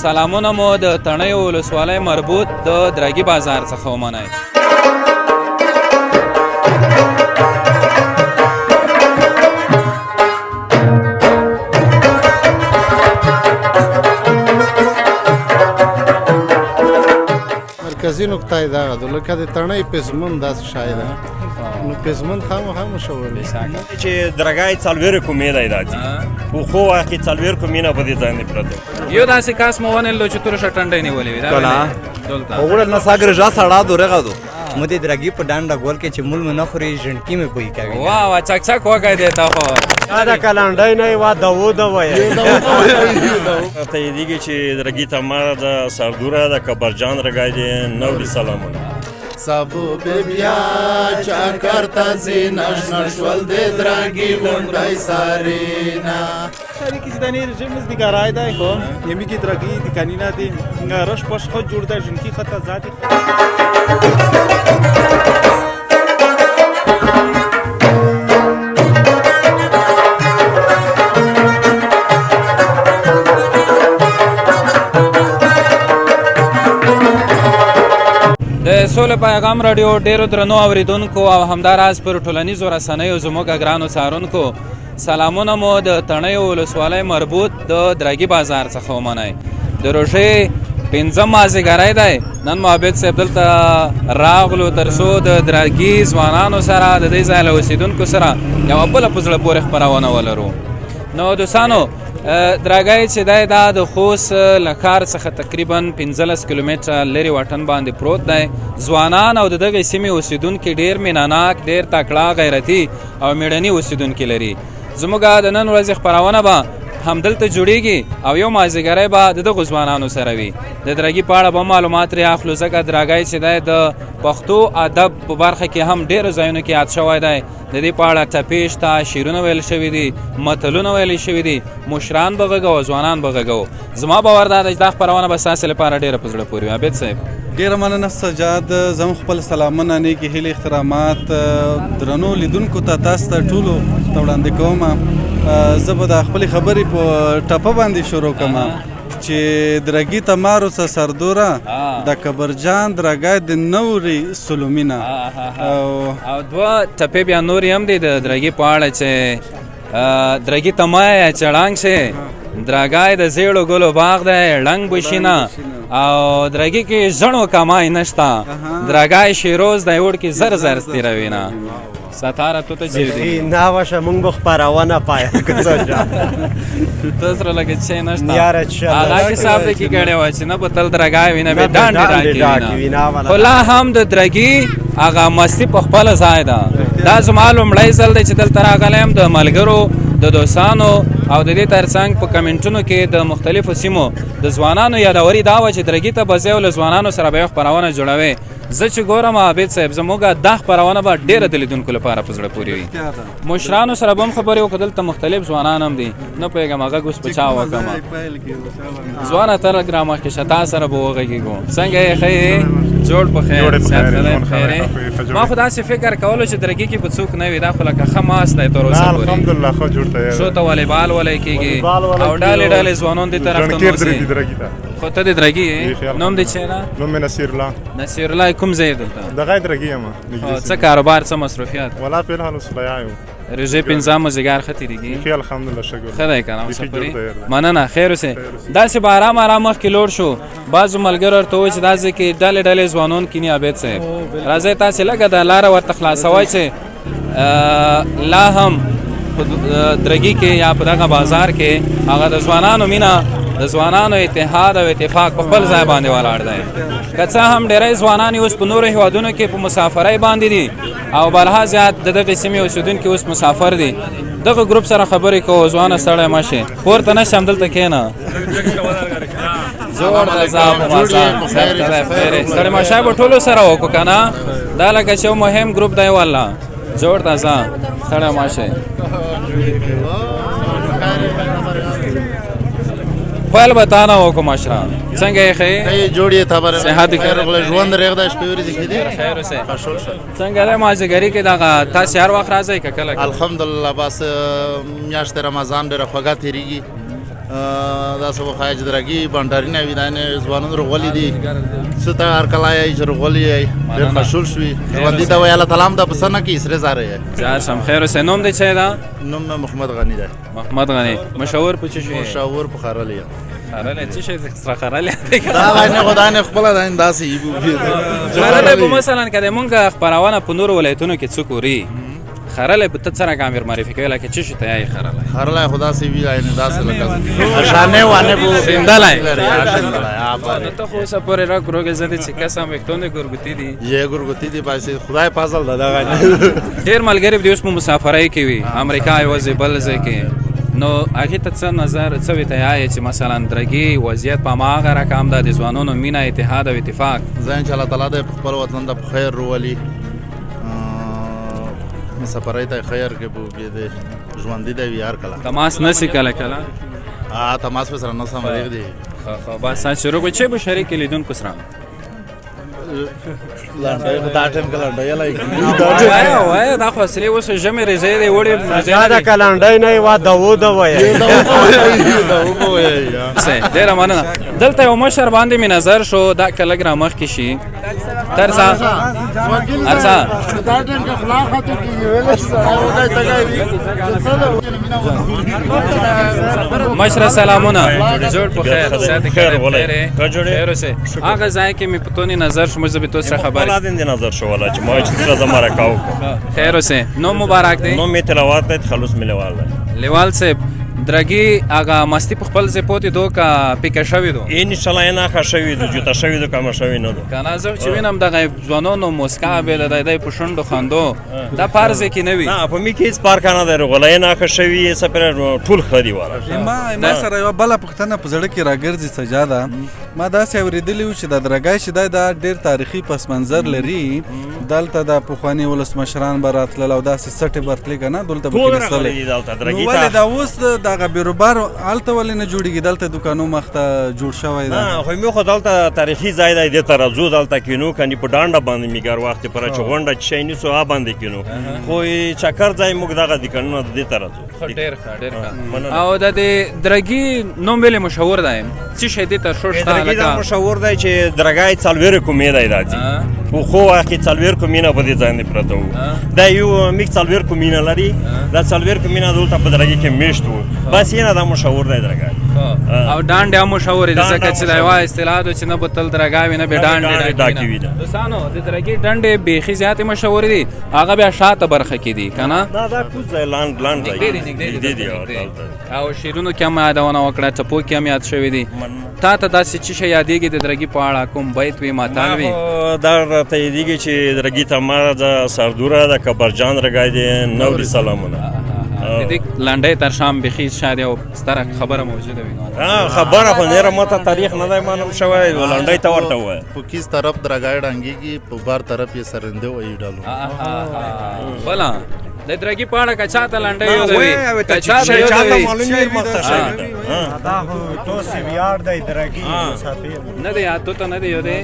سلامونه مو د تڼیو ولسوالۍ مربوط د درګي بازار څخه ومنئ. مرکزي نقطه یې دغه ده، لکه د تڼۍ پسمن داسې شی ده، نو پسمن خامخا مشهور دی. چې درګای څلوېرو کومې دی دا چې خو واقعي څلوېر کومینه په دې ځای نه پرته یو داسې کاس مو ونیلو چې تورشه ټنډۍ نیولې وي دا وګوره نه ساګرژا سړا دورغه دو مده درګي په ډانډه ګول کې چې مول نه خوري ژنټکی مې پوي کوي. واه واه چک چک وکای دی تا خو دا کلانډای نه وا دو دو وای ته دیږي چې درګي ته ما د سردوره د کبرجان رګای دی نو دي سلامونه سابو بیا چاکر ته زی نشول د درګي غونډای سارینا شریکی زدانی رژیم از دیگرای دای خو یمی کی درگی دیکنینا دی رش پاش خود جور در جنکی خط زادی د سوله پیغام رادیو ډیرو درنو اوریدونکو او همداراز پر ټولنیزو رسنیو زموږ ګرانو څارونکو سلامونه مو د تڼیو ولسوالۍ مربوط د درګي بازار څخه ومنئ. د روژې 5 مازدیګری دی. نن محبت صاحب دلته راغلو تر څو د درګي ځوانانو سره د دې ځای له اوسېدونکو سره یوه بله په زړه پورې خپرونه ولرو. نو دوستانو درګی چې دی دا د خوست له ښار څخه تقریبا 15 کیلومتره لرې واټن باندې پروت دی. ځوانان او د دغې سیمې اوسېدونکي ډېر مینهناک، ډېر تکړه، غیرتي او مېړني اوسېدونکي لري. زموږ د نن ورځې خپرونه به همدلته جوړیږي او یو مازدیګری به د دغو ځوانانو سره وي. د درګي په اړه به معلومات ترې اخلو ځکه درګی چې دی د پښتو ادب په برخه کې هم ډېرو ځایونو کې یاد شوی دی. د دې په اړه ټپې شته، شعرونه ویل شوي دي، متلونه ویل شوي دي، مشران به غږو او ځوانان به غږو. زما باور دا ده چې دا خپرونه به ستاسې لپاره ډېره په زړه پورې وي. عابد صاحب ډیره مننه سجاد. زموږ خپل سلامونه، نیکې هیلې، احترامات درنو لیدونکو ته تاسو ته ټولو ته وړاندې کوم. زه به د خپلې خبرې په ټپه باندې شروع کوم چې درګي ته مارو څه سردوره د کبرجان درګی د نورې سلومینه او دوه ټپې بیا نورې هم دي د درګي په اړه چې درګي ته مایه چړانګ شي، درګی د زیړو ګلو باغ دی، ړنګ بوشینه او درګي کې ژڼو کمای نشته، درګی شیروز دی وړ کې زر زر تیروي نه ستاره تو ته جیردی نه واشه مونږ به خپرونه پایه کڅه ته سره لکه چې نشته یاره چې هغه حساب کې کړي و چې نه به تل درګای وینه به ډانډ وینه خو لا هم د درګي هغه مستی په خپل ځای ده. دا زما لومړی ځل دی چې دلته راغلی یم. د ملګرو، د دوستانو او د دې ترڅنګ په کمنټونو کې د مختلفو سیمو د ځوانانو یادوري دا وه چې درګي ته به ځې او له ځوانانو سره به یو خپرونه جوړوې. زه چې ګورم عابد صاحب زموږ دا خپرونه به ډېره د لیدونکو لپاره په زړه پورې وي. مشرانو سره به هم خبرې وکړو، دلته مختلف ځوانان هم دي. نه پوهېږم هغه اوس په چا وکړم. ځوانه ته لږ رامخکې شه، تا سره به وغږېږو. څنګه یې ښه یې؟ جوړ په خیر. ما خو داسې فکر کولو چې درګي کې به څوک نه وي. دا خو لکه ښه ماست دی تر اوسه پورې. الحمدلله ښه جوړ تیار شو ته والیبال ولی کېږي او ډالې ډالې ځوانان دې طرف ته نوځي. خو ته د درګي یې؟ نوم دې چی ده؟ نوم مې نصیر الله. نصیر الله کوم ځای دلته؟ دغه درګي یم. څه کاروبار، څه مصروفیات؟ ولا په الحال صلاح یو روژې 15 مازدیګر ښه تېرېږي؟ ښه الحمدلله ښه ګل ښه دی که نه اوسه پورې؟ مننه، خیر اوسې. داسې به ارام ارام مخکې لوړ شو. بعضو ملګرو ورته وویل چې دا ځای کې ډلې ډلې ځوانان کیني. عابد صاحب راځئ تاسې لږه د لاره ورته خلاصوئ چې لا هم په درګي کې یا په دغه بازار کې هغه د ځوانانو مینه، د ځوانانو اتحاد او اتفاق په خپل ځای باندې ولاړ دی. که څه هم ډېری ځوانان اوس په نورو هېوادونو کې په مسافرۍ باندې دي او بلها زیات د دغې سیمې اوسېدونکي اوس مسافر دي. دغه ګروپ سره خبرې کوو. ځوانه سړی مه شې، پورته نه شم، دلته کښېنه. زوړ د ځا په مازار ستړی ماشای به ټولو سره وکړو که نه؟ دا لکه چې یو مهم ګروپ دی والله. جوړ ته ځه، ستړی مه شئ. پیل به تا نه وکړو مشره. څنګه یې ښه یې؟ جوړ یې خبره صحت خیر ژوند رېغ د شپې ورځې کې دي. خیر اوسې. څنګه دی مازدیګري کې دغه تاسې هر وخت راځئ که کله؟ الحمدلله بس میاشت رمضان ډېره خوږه تېرېږي دا څه وخایي چې درګي بانډاري نه وي دا نه ځوانان روغلي دي څه ته هر کله یې چې روغلي یې ډېر خوشحال شوي ژوندي ته وایي الله تعالی هم دا پسنه کړي سره زاره یې زار شم خیر اوسې نوم دی چې دا نوم مې محمد غني دی محمد غني مشهور په څه شي مشهور په خارلي یم خرله څه شي سره خرله دا باندې خدای نه خپل دا انداسې خرله په مثلا کده مونږ خبرونه په نور ولایتونو کې څه کوي خرله په تڅره کامر معرفي کوي لکه څه شي ته یې خرله خدا سي وی نه داسې لکه شانه وانه بو سندلای نو ته خو سپورې را کروګه زده چې قسم وختونه ګورګتی دي یې ګورګتی دي پاسې خدای فضل دا غني ډیر ملګری به اوس په مسافرای کې وي امریکا یوازې بل ځای کې نو هغه ته څه نظر څه وي ته یې چې مثلا درګي وضعیت په ماغه رقم د ځوانونو مینا اتحاد او اتفاق ځان چې الله تعالی د خپل وطن د خیر روالي سفرای ته خیر کې بو دې ژوند دې یار کلا تماس نسی کله کله تماس سره نه سم دی خو بس شروع کو چې به شریک لیدون کو سره لانډای خدا ټیم کلاندای لای وای دا خو اصلي اوس جمع رضای دی وړي دا کلانډای نه وا داوود وای ډیر مننه دلته یو مشر باندې می نظر شو دا کلګرام مخ کې شي ترسا ارسا دا ټیم کې خلاص خاطر کې ویل مشر سلامونه جوړ په خیر ساتي خیر اوسه هغه ځای کې می پتونی نظر شو مزه به تو سره خبر ولادین دی نظر شو ولا چې ما چې زما راکاو خیر اوسه نو مبارک دی نو می تلاوت ته خلوص ملوال لیوال صاحب درګي هغه مستی په خپل ځای پوتې دو کا پکا شوی دو ان شاء الله نه ښه شوی دو جوته شوی دو کم شوی نه دو کنه زه چې وینم دغه ځوانانو مسکا به د په شوندو خندو دا فرض کې نه وي نه په می کې سپار کنه درو غلای نه ښه شوی سپر ټول خدي والا ما سره یو بل پښتنه په زړه کې راګرځي سجاده ما دا څه اوریدلی و چې د درګای شیدای دا ډیر تاریخي پس منظر لري دلته د پخوانی ولس مشران براتل او داسې سټي برتلی کنه دلته به کېنستل نو ولې دا اوس دغه بیروبار الته ولې نه جوړیږي دلته دکانو مخته جوړ شوی دی نه خو مې خو دلته تاریخي ځای دی دې ته راځو دلته کینو کني په ډانډه باندې میګر وخت پر چې غونډه چي نه سو باندې کینو خو چکر ځای موږ دغه دکانونه دې ته راځو ډیر او د درګي نوم ویل مشهور دی چې شه دې تر شو شته لکه مشهور دی چې درګای څلور کومې دی راځي خو واخی څلور کومینه په دې ځای نه پرته وو دا یو میک څلور کومینه لري دا څلور کومینه دلته په درګي کې میشتو بس یې نه دا مشهور دی درګای او ډانډ هم مشهور دي ځکه چې دا وای اصطلاح د چې نه بتل درګاوي نه به ډانډ ډاکی وي دوستانو د درګي ډانډ بیخي زیات مشهور دي هغه بیا شاته برخه کې دي کنه دا کوز لاند دی او شیرونو کې هم یادونه وکړه ټپو کې هم یاد شوی دي تا ته داسې څه شی یادېږي د درګي په اړه کوم بیت وي ماتال وي دا راته یادېږي چې درګي ته ما د سردوره د کبرجان رګای دی نو دي سلامونه دې لنډۍ تر شام بخي شاید یو ستره خبره موجوده وي خبره خو نه ماته تاریخ نه دی معلوم شوی لنډۍ ته ورته وای په کیس طرف درګای ډانګيږي په بار طرف یې سرنده وای ډالو بلا د درګي په اړه کچا ته لنډۍ یو دی کچا ته چاته معلوم نه مخته شوی دا تو سی ویار دی درګي مسافر نه دی اته ته نه دی یو دی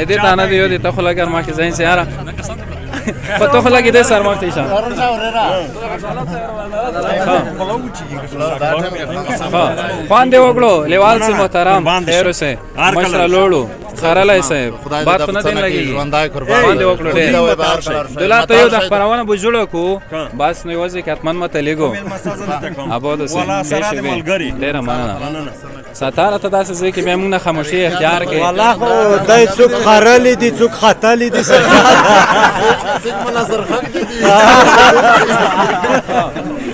دې ته نه دی یو دی ته خو لګر ما کې ځین سیاره پتو خو لګی دې سر مخته شه خوان دې وګړو لیوال سي محترم خیر سه مشر لوړو خرلای صاحب بات نه دین لګي ژوندای قربان باندې وکړو دلته یو د خبرونه به جوړ کو بس نو یوځي کتمن مته لګو ابو د ولا سره د ملګری ډیر مننه ستاره ته داسې ځکه به موږ خاموشي اختیار کړي والله خو دای څوک خرلې دي څوک خطلې دي څوک منظر خان دي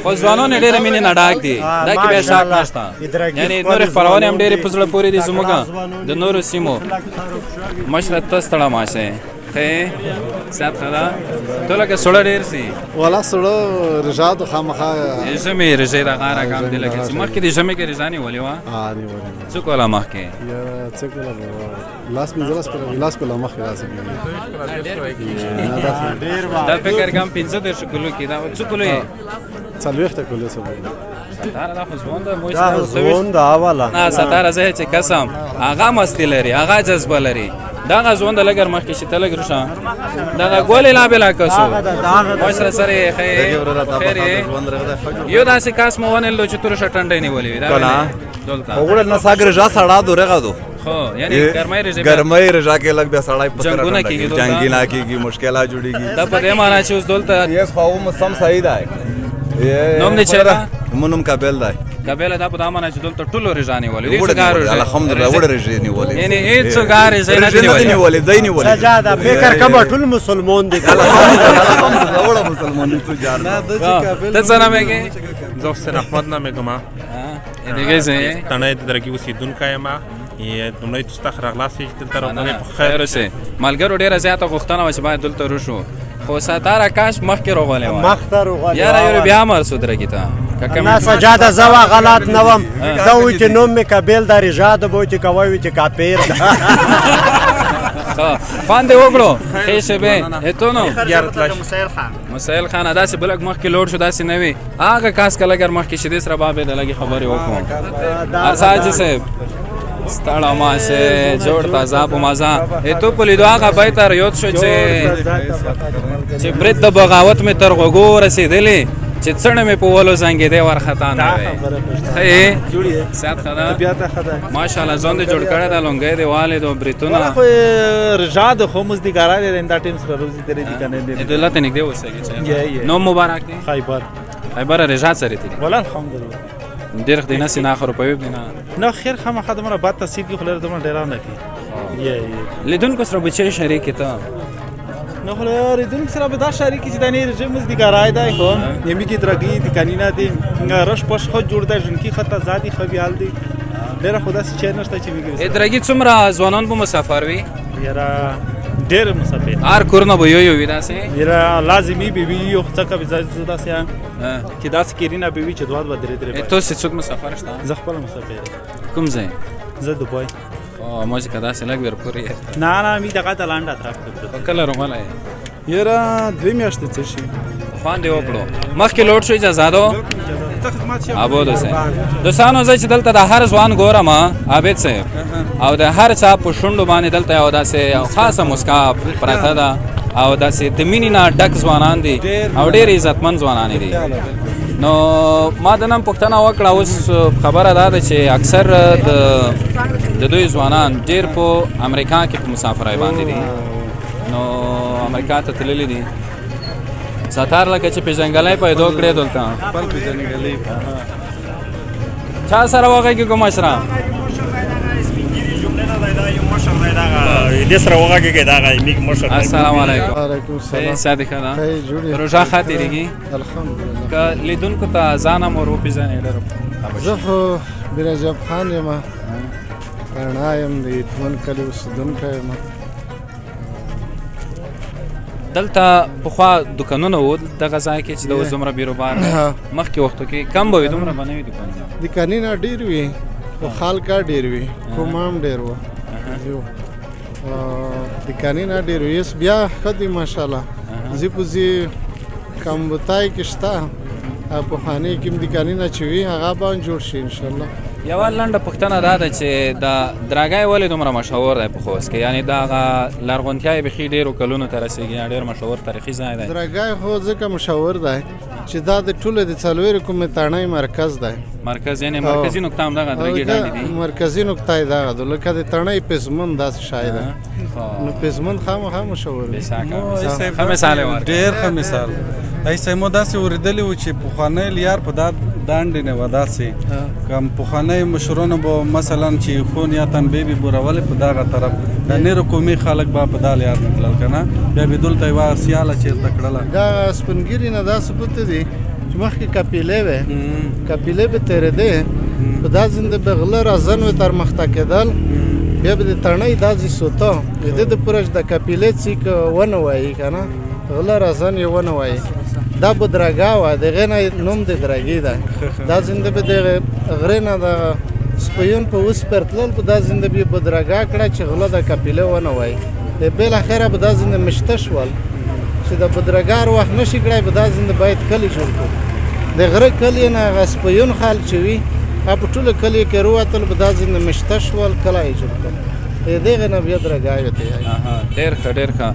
خو ځوانان ډېر مینې نه ډاک دي دا کې به شک نشته یعنی نور خبرونه هم ډېرې په زړه پورې دي زموږ د نورو سیمو مشره ته ستړه ماشه خې سات خلا ته لکه سړی ډېر سي ولا سړی رجاد خامخا ژمې رژې دا غاره کام دی لکه چې مخکې د ژمې کې رژانې ولې وه نیولې څوک ولا مخکې یا څوک ولا لاس مې لاس په لمخ راځي دا فکر کم 15 کلو کې دا څو کلو یې څلوېښت کلو څه ستاره دا خو ځوان ده دا زون د اوله نه ستاره زه چې قسم هغه مستی لري هغه جذبه لري دغه ځوان د لګر مخکې چې ته لږ روشه دغه ګولې لا بلا کسو مشره سره یې خیر یو داسې کاس مو ونیلو چې تورشه ټنډۍ نیولې وي دا دلته وګړه نه ساګر جا سړا دورغه دو خو یعنی ګرمۍ رژیم ګرمۍ رجا کې لګ بیا سړای پتر جنگونه کېږي دلته. جنگي نه کېږي مشکلات جوړيږي دا په دې معنا چې اوس دلته یې خو مسم صحیح ده نوم دې چیرې منم کابل ده قبیله دا په دا معنا چې دلته ټولو رژانې ولې وړه الحمدلله وړه رژې نیولې یعنی هیڅ ګارې زې نه نیولې دای نیولې سجاده فکر کما ټول مسلمان دي الحمدلله وړه مسلمان دي تو جار نه د چې کابل ته څه نامه کې زه احمد نامه کوم دیگه زه تنه د درګي اوسیدونکو یم دومره تاسو راغلاست چې دلته راغلی په خیر خیر اوسه ملګرو ډیره زیاته غوښتنه و چې باید دلته روشو خو ستاره کاش مخکې راغلی و مختر وغلی یاره یو بیا مر سودرګی ته نه سجاده زوا غلط نوم دا وی چې نوم می کابل د رجاد بو چې کوي چې کاپیر فان دې وګړو خیشه به هتو نو یارتلاش مسائل خان ادا سه بلک مخکې لوړ شو داسې نه وي هغه کاس کله ګر مخکې شیدې سره بابې د لګي خبرې وکړو ارساج صاحب ستړه ما سه جوړ تازه په مزه هتو په لیدو هغه به تر یوت شو چې برید د بغاوت می تر غوګو رسیدلې چې څنګه مې په ولو زنګې دی ورختا نه وي جوړي سات خدا بیا ته خدای ماشاءالله ځون دې جوړ کړه د لونګې دی والد او بریتونه خو رجاد خو مزدګارا دي دا ټیم سره روزي درې دي کنه دي دلته ته نږدې اوسېږي نو مبارک دی خیبر خیبر رجاد سره دي ولا الحمدلله ډېر خدای نه سینا خو په دې نه نو خیر خامہ خدمره بعد تصدیق کی خلر دمه ډیران کی لیدونکو سره بچی شریک ته نو خلر دون سره به دا شریک چې د نه رژیم مزدګارای دی خو یمي کی درګي د کانینا دي رش پش خو جوړ ده جن کی خطه زادي خبيال دي ډیر خدا سي چیر نشته چې میګي درګي څومره ځوانان به مسافر وي یرا ډیر مسافر هر کورنه به یو وي داسې یرا لازمي به وي یو څه کا به داسې چې داسې کیرینا به وي چې دوه به درې درې ته څه مسافر شته زخپل مسافر کوم ځای زه دبي او موږ کدا سه لګ ورپوري نه نه می دغه تلانډه طرف کله روغله یرا دوی میاشتې څه شي خوان دی وکړو مخکې لوټ شو اجازه دو ابو دوسه دوسانو زه چې دلته د هر ځوان ګورم عابد صاحب او د هر چا په شونډو باندې دلته یو داسې خاصه مسکا پراته ده او داسې د مینې نه ډک ځوانان دي او ډېر عزتمن ځوانان دي نو ما د نن پوښتنه وکړه اوس خبره ده چې اکثر د دوی ځوانان ډېر په امریکا کې په مسافرۍ باندې دي نو امریکا ته تللي دي ستار لکه چې پیژنګلای پیدا کړی دلته خپل پیژنګلای چا سره وغږی کوم مشره دې سره وغږی دا میک مشر السلام علیکم وعلیکم السلام صادق خان خیر جوړی روزه خاطرېږي الحمدلله که لیدونکو ته ځانم ور وپېژنې ډېر زه خو بیرجب خان یم رڼا یم د یتمن کلي اوسېدونکی یم دلته پخوا دوکانونه وو دغه ځای کې چې د اوس دومره بیروبار مخکې وختو کې کم به وي دومره به نه وي دوکانونه د کانینا ډېر وي خو خالکا ډېر وي کومام ډېر و د کانینا ډېر وي یس بیا ښه دي ماشاءالله زی په زی کمبوتای کې شته پخواني کې د کانینا چې وي هغه باندې جوړ شي انشاءالله یوه لنډه پوښتنه دا ده چې د دراګای ولې دومره مشهور دی په خوست کې یعنی د هغه لرغونتیا یې بیخي ډېرو کلونو ته رسېږي ډېر مشهور تاریخي ځای دی دراګای خو ځکه مشهور دی چې دا د ټولو د څلوېرو کومې تاڼۍ مرکز دی مرکز یعنی مرکزي نقطه هم دغه درګي ډانډې دي مرکزي نقطه یې دغه ده لکه د تڼۍ پسمن داسې شی ده نو پسمن خامخا مشهور دی ښه مثال یې ورکړ ډېر ښه مثال ایسه مو داسې اورېدلی و چې پخوانی لیار په دا دانډې نه وه داسې کم پخوانی مشرونه به مثلا چې خون یا تنبیه به بورولې په دغه طرف د نېرو قومي خلک به په دا لیار نه تلل که نه بیا به دلته یوه سیاله چېرته کړله دا سپنګیري نه دا ثبوت دی چې مخکې کپیلې وې کپیلې به تېرېدې په دا زنده به غله رازن وې تر مخته کېدل بیا به د تڼۍ داسې سوته د دې د پوره د کپیلې څیک ونه وایي که نه غله رازن یې ونه وایي دا بدرګا وه د هغې نه نوم د درګي ده دا زنده به د غرې نه د سپیون په اوس پر تلل په دا زنده به یې بدرګا کړه چې غله د کپیلې ونه وایي د بالاخره به دا زنده مشته شول چې د بدرګار وخت نشي کړی به دا زنده باید کلی جوړ کړو د غره کلی نه هغه سپیون خال چې وي هغه په ټوله کلي کې راووتل په دا ځای نه مشته شول کلی یې جوړ کړ د دغې نه بیا درګاوې ته ډېر ښه ډېر ښه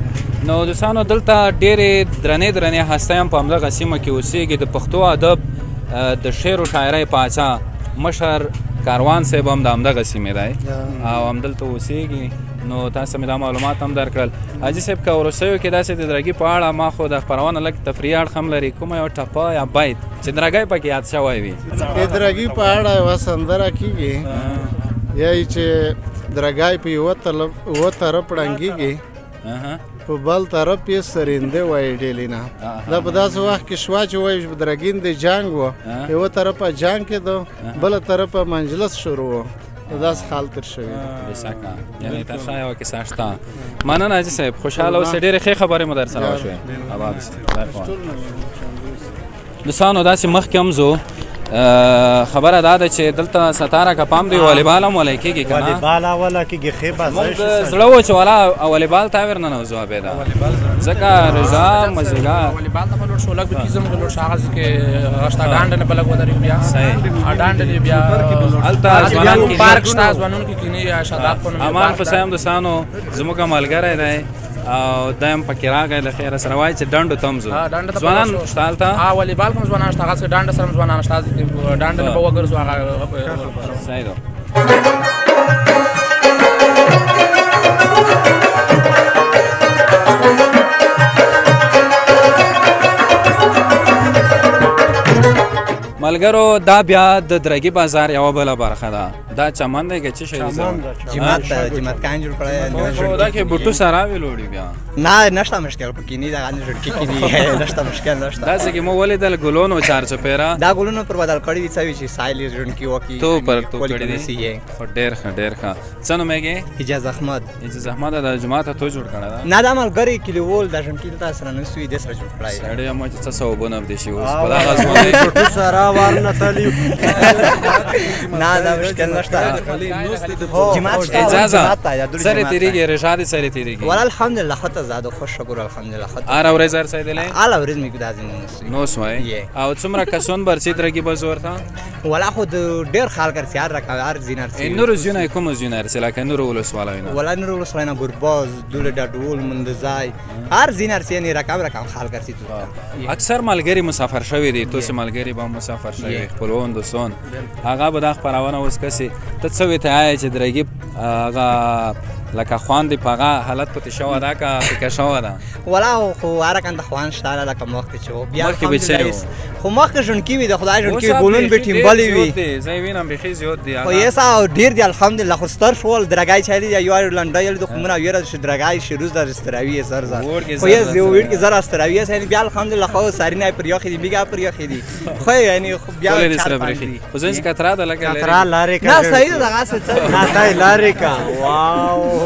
نو دوستانو دلته ډېرې درنې هستۍ هم په همدغه سیمه کې اوسېږي د پښتو ادب د شعر و شاعرۍ پاچا مشر کاروان صاحب هم د همدغه سیمې دی او همدلته اوسېږي نو تاسو مې دا معلومات هم درکړل حاجي صاحب که وروستیو کې داسې د درګي په اړه ما خو د خپرونه لږ تفریحي اړخ هم لري کومه یو ټپه یا بیت چې درګی پکې یاد شوی وي د درګي په اړه یوه سندره کېږي یایي چې درګی په یوه طرف ړنګېږي په بل طرف یې سرینده وایي ډیلینا دا په داسې وخت کې شوه چې وایي درګین د جنګ و یوه طرفه جنګ کېدو بله طرفه مجلس شروع و داسې حال تر شوی بېشکه یعنې تر شا یوه کیسه شته مننه حاجي صاحب خوشحاله اوسئ ډېرې ښې خبرې مو در سره وشوې آباد دوستانو داسې مخکې هم ځو خبره دا ده چې دلته ستاره که پام دی والیبال هم ولی کېږي که نه والیبال اوله کېږي ښې بازۍ موږ زړه و چې والا والیبال ته ورننوځو عبیده ځکه رضا مزیګار والیبال ته به لوړ شو لږ به کېږم که لوړ شو هغسې کې غشته ډانډ نه به لږ ودرېږو بیا ډانډ دی بیا هلته ځوانان پارک شته ځوانانو کې کینې یا شاداب په نوم امان حسین دوستانو زموږ ملګری دی او دا هم پکې راغی له خیره سره وایي چې ډنډو ته هم ځو ځوانان شته هلته والیبال کوم ځوانان شته هغسې ډانډ سره هم ځوانان شته ډانډ نه به وګرځو هغه صحیح ده ملګرو دا بیا د درګي بازار یوه بله برخه ده دا چمن دی که څه شی دی جماعت کان جوړ کړی دا کې بوټو سره ویلوړي بیا نه نشته مشکل په کینی دا غانې ژړکي کینی نشته مشکل نشته داسې کې مو ولیدل ګلونو چارچوپېره دا ګلونو پر بدل کړي دي څه وي چې سایل یې ژړکي وکړي تو پر تو کړي دي خو ډېر ښه ډېر ښه څه نومېږي حجاز احمد حجاز احمد د جومات ته تو جوړ کړی ده نه دا ملګری کلیوال دا ژړکي دلته سره نه سوي دې سره جوړ کړی سړی هم چې څه صوبونه دي شي اوس په دغه ځوانۍ بوټو سره ورنه تلي نه دا مشکل نشته اجازه سره تیریږي رشاد سره تیریږي ولا الحمدلله خطه زاد خوش شکر الحمدلله خطه ار اورز ار سیدلې ال اورز می ګدا زمون نو سوای او څومره کسون برچې درګي بزور تا ولا خود ډیر خال کر سیار راکا ار زینر سی نور زینر کوم زینر سلا کنور ولس والا وینا ولا نور ولس والا ګرباز دول ډډول مندزای ار زینر سی نه رقم خال کر سی تو اکثر ملګری مسافر شوی دي تو سه ملګری به مسافر شوی خپلون دوسون هغه به د خبرونه اوس کسي ته څه وی ته آی چې درګي هغه لکه خوان دی پاغه حالت پته شو دا کا پکې شو دا ولا خو ارکان د خوان شتاله لکه مخ چې بیا مخ به چي خو مخ جون کی وی د خدای جون کی ګولون به ټیم بلی وی زې وینم به خي زیات دی خو یسا ډیر دی الحمدلله خو ستر شول درګای چالي یو لنډای د خمنه یره ش درګای شروع در استراوی زر زر خو یې یو ویډ کی زر استراوی سره بیا الحمدلله خو سارینه پر یو خې دی بیګه پر یو خې دی خو یعنی خو بیا خو ځین کترا د لګه کترا لارې کا نه صحیح دغه څه نه دای لارې کا واو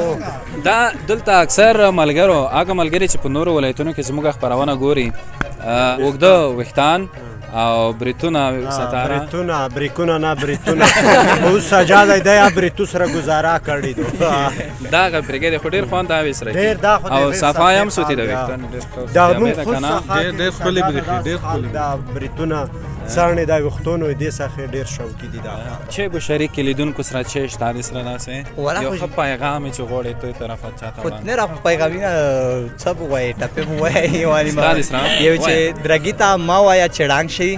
دا دلته اکثر ملګرو هغه ملګری چې په نورو ولایتونو کې زموږ خبرونه ګوري اوږده ویښتان او بریتونه ستاره بریکونه نه بریتونه اوس سجاده دی یا بریتو سره گزاره کړی دو دا غبرګې خو ډیر خوان دا وسره ډیر دا خو او صفای هم سوتی دا ویښتان دا نو خو ډیر خپل ډیر خپل دا بریتونه څارنې دا وختونو دې څخه ډیر شوقي دي دا چې به شریک لیدونکو سره چې شتاري سره داسې یو خو پیغام چې غوړې توي طرفه چاته خو نه را پیغامینه څه وای ټپه وای وای ما یو چې درګیتا ما وایا چړانګ شي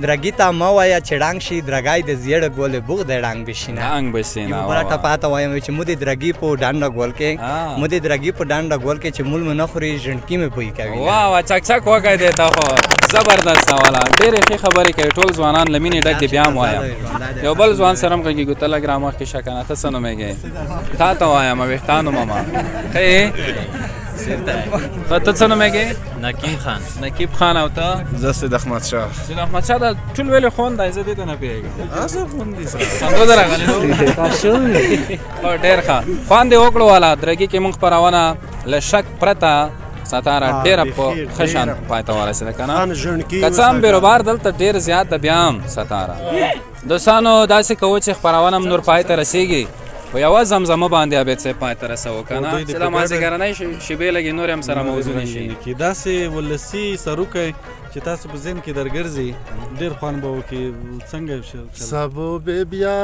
درګیتا ما وایا چړانګ شي درګای د زیړ ګول بوغ د ډانګ بشینه ډانګ بشینه ولا ټپاته وایم چې مودي درګی په ډانډا ګول کې مودي درګی په ډانډا ګول کې چې مول نه خوري ژوندکی مې پوي کوي واه چک چک وګای دی تا خو زبردست والا ډېرې ښې خبرې کوي ټول ځوانان لمینې ډک دي بیا هم وایم یو بل ځوان سره هم غږېږو ته لږ رامخکې شه که نه ته څه نومېږې تا ته وایم ویښتانو ماما ښه یې ته څه نومېږې نقیب خان او ته زه سید احمد شاه سید احمد شاه دا ټول ویلې خوند دی زه دې ته نه پوهېږم خندو ده راغلی ډېر ښه خوند دې وکړو والا درګي کې مونږ خپرونه له شک پرته ستاره ډېره په ښه شان پای ته ورسېده که نه که څه هم بیروبار دلته ډېر زیات ده بیا هم ستاره دوستانو داسې کوو چې خپرونه هم نور پای ته رسېږي په یوه زمزمه باندې عابد صاحب پای ته رسوو که نه دوی د چې په دا ګډه- مازدیګرنۍ شیبې لږې نورې هم سره موضوعې شي کې داسې ولسي سروکی چې تاسو په ذهن کې درګرځي ډېر خوند به وکړي څنګه سبو به بیا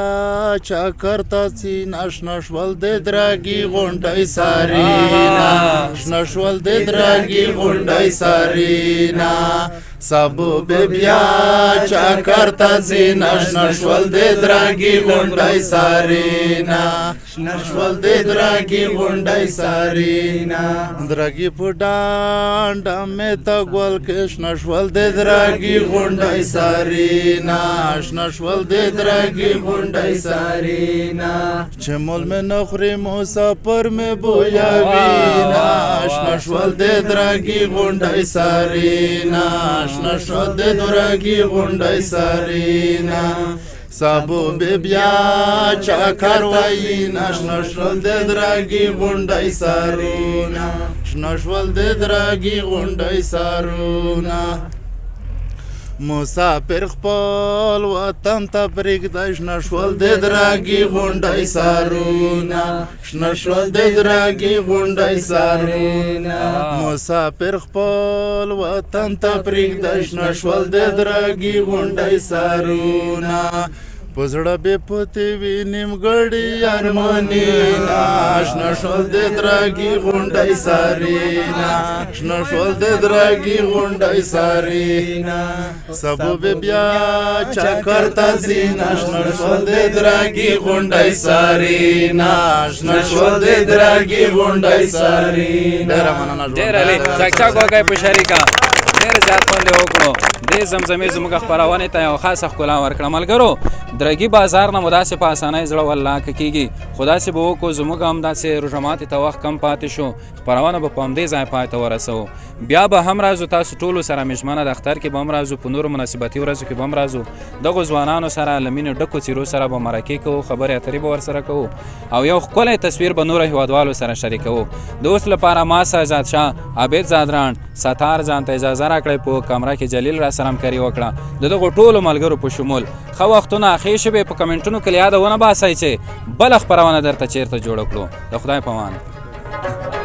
چا کرتا سی نشول د درګي غونډای سارینا نشول د درګي غونډای سارینا سبو به بیا چا کرتا سی نشول د درګي غونډای سارینا نشول د درګي غونډای سارینا درګي پډان دمه تا ګول کښ نشول د درګي غونډای سارینا نشول د درګي غونډای سارینا چې مول مې نخري مسافر مې بویاوینا نشول د درګي غونډای سارینا نشول د درګي غونډای سارینا سابو به بیا چا کاروي نشول د درګي غونډای سارینا نشول د درګي غونډای سارونا مسافر خپل وطن ته پرېږدی نشول د درګي غونډای سارونا نشول د درګي غونډای سارونا مسافر خپل وطن ته پرېږدی نشول د درګي غونډای سارونا پزړه به پته وی نیمګړی ارمانینا نشول د درګي غونډای سارینا نشول د درګي غونډای سارینا سبو به بیا چا کرتا زینا نشول د درګي غونډای سارینا نشول د درګي غونډای سارینا ډېر علي چاک چاک وکړئ په شریکه ډېر زیات خوند یې وکړو دې زمزمې زموږ خپرونې ته یو خاصه ښکلا ورکړه ملګرو درګي بازار نه مو داسې په اسانۍ زړه ولاکه کېږي خو داسې به وکړو زموږ هم داسې روژه ماتې ته وخت کم پاتې شو خپرونه به په همدې ځای پای ته ورسوو بیا به هم راځو تاسو ټولو سره میژمنه د اختر کې به هم راځو په نورو مناسبتي ورځو کې به هم راځو دغو ځوانانو سره له مینې ډکو څیرو سره به مرکې کوو خبرې اترې به ورسره کوو او یو ښکلی تصویر به نورو هیوادوالو سره شریکوو د اوس لپاره ما سهزاد شاه عابد زادران ستار ځان ته اجازه راکړئ په کمره کې جلیل را سره همکاري وکړه د دغو ټولو ملګرو په شمول ښه وختونه ښې شپې په کمنټونو کې یاده ونه باسئ چې بله خپرونه درته چیرته جوړه کړو د خدای په امان